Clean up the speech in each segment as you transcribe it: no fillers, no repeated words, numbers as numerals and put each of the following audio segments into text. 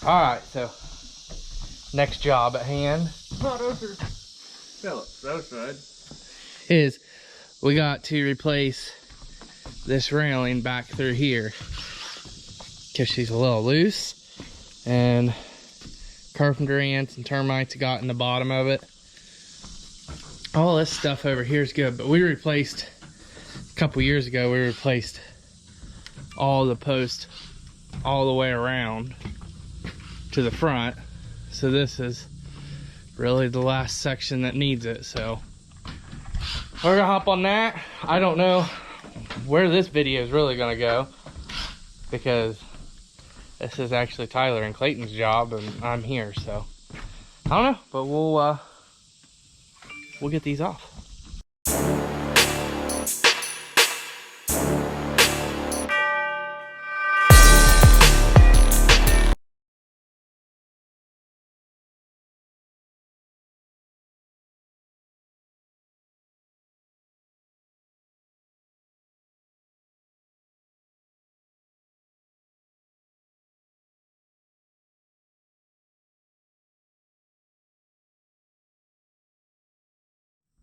Alright, so next job at hand Phillips, those good. is we got to replace this railing back through here because she's a little loose and carpenter ants and termites got in the bottom of it. All this stuff over here is good, but we replaced a couple years ago, we replaced all the posts all the way around to the front. So this is really the last section that needs it. So we're gonna hop on that. I don't know where this video is really gonna go because this is actually Tyler and Clayton's job and I'm here, so I don't know, but we'll get these off.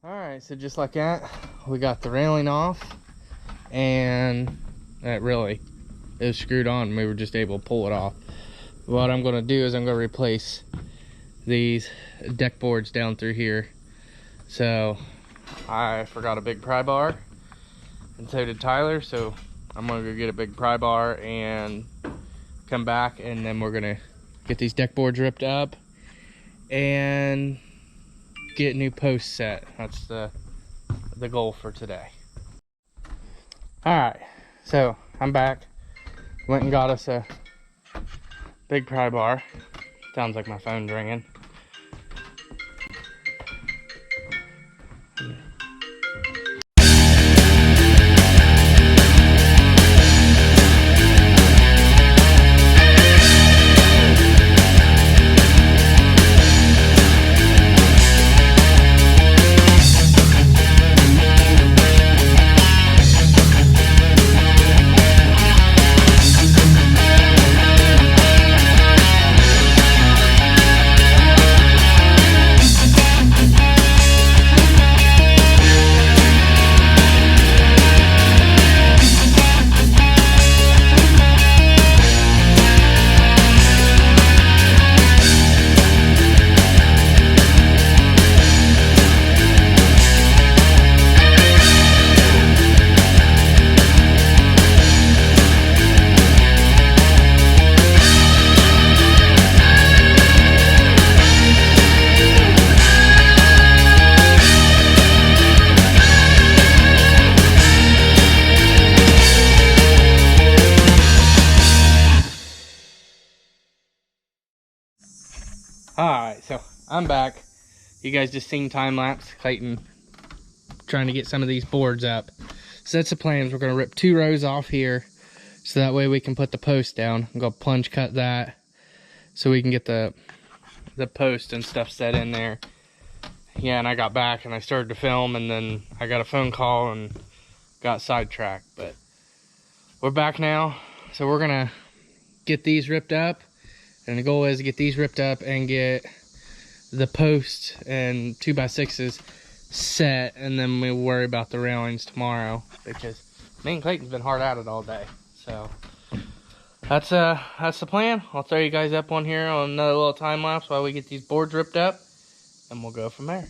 Alright, so just like that, we got the railing off, and that really, it was screwed on and we were just able to pull it off. What I'm going to do is I'm going to replace these deck boards down through here. So I forgot a big pry bar, and so did Tyler, so I'm going to go get a big pry bar and come back, and then we're going to get these deck boards ripped up and get new posts set. That's the goal for today. All right, so I'm back. Went and got us a big pry bar. Sounds like my phone's ringing. Alright, so I'm back. You guys just seen time lapse Clayton trying to get some of these boards up. So that's the plan. We're going to rip 2 rows off here so that way we can put the post down. I'm going to plunge cut that so we can get the post and stuff set in there. Yeah, and I got back and I started to film, and then I got a phone call and got sidetracked. But we're back now, so we're going to get these ripped up. And the goal is to get these ripped up and get the post and 2x6s set, and then we'll worry about the railings tomorrow because me and Clayton's been hard at it all day. So that's the plan. I'll throw you guys up on here on another little time lapse while we get these boards ripped up, and we'll go from there.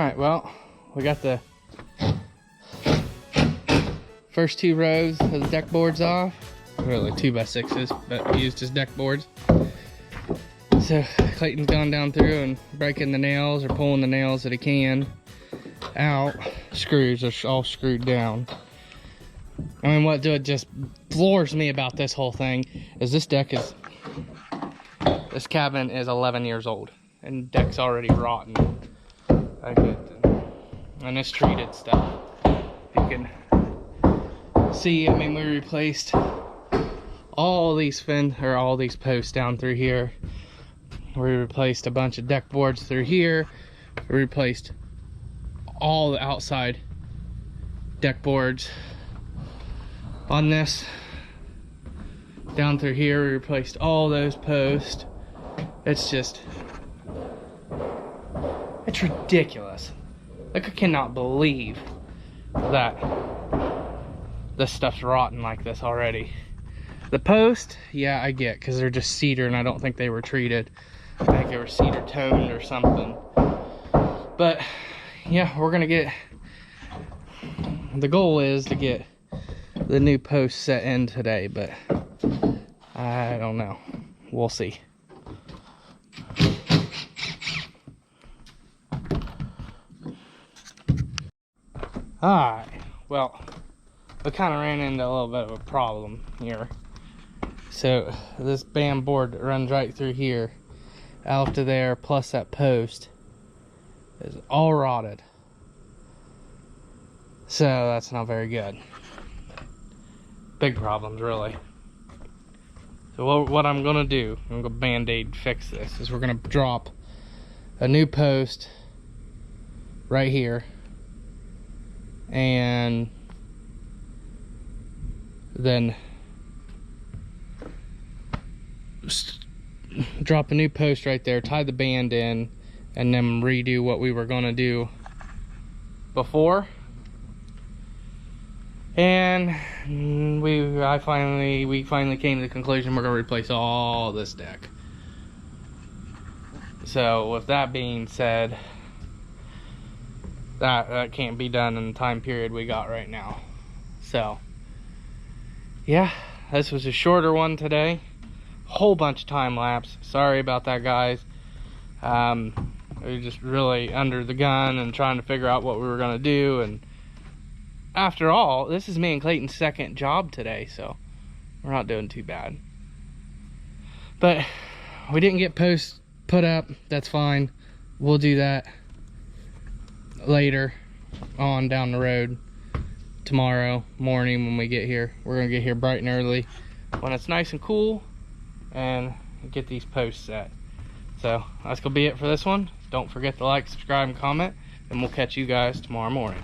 Alright, well, we got the first 2 rows of the deck boards off. Really 2x6s, but used as deck boards. So Clayton's gone down through and breaking the nails or pulling the nails that he can out. Screws are all screwed down. I mean, what just floors me about this whole thing is this cabin is 11 years old and deck's already rotten. And it's treated stuff. You can see, I mean, we replaced all these posts down through here. We replaced a bunch of deck boards through here. We replaced all the outside deck boards on this. Down through here, we replaced all those posts. It's ridiculous. Like, I cannot believe that this stuff's rotten like this already. The post, yeah, I get, because they're just cedar and I don't think they were treated. I think they were cedar toned or something. But yeah, we're gonna get, the goal is to get the new post set in today, but I don't know. We'll see. Alright, well, we kind of ran into a little bit of a problem here. So this band board that runs right through here out to there, plus that post, is all rotted. So that's not very good. Big problems, really. So what I'm gonna do, I'm gonna band-aid fix this, is we're gonna drop a new post right here, and then drop a new post right there, tie the band in, and then redo what we were gonna do before. And we finally came to the conclusion we're gonna replace all this deck. So with that being said, that can't be done in the time period we got right now. So yeah, this was a shorter one today. Whole bunch of time lapse. Sorry about that, guys. We were just really under the gun and trying to figure out what we were gonna do, and after all, this is me and Clayton's second job today, so we're not doing too bad. But we didn't get posts put up. That's fine. We'll do that later on down the road. Tomorrow morning when we get here. We're gonna get here bright and early when it's nice and cool and get these posts set. So that's gonna be it for this one. Don't forget to like, subscribe, and comment, and we'll catch you guys tomorrow morning.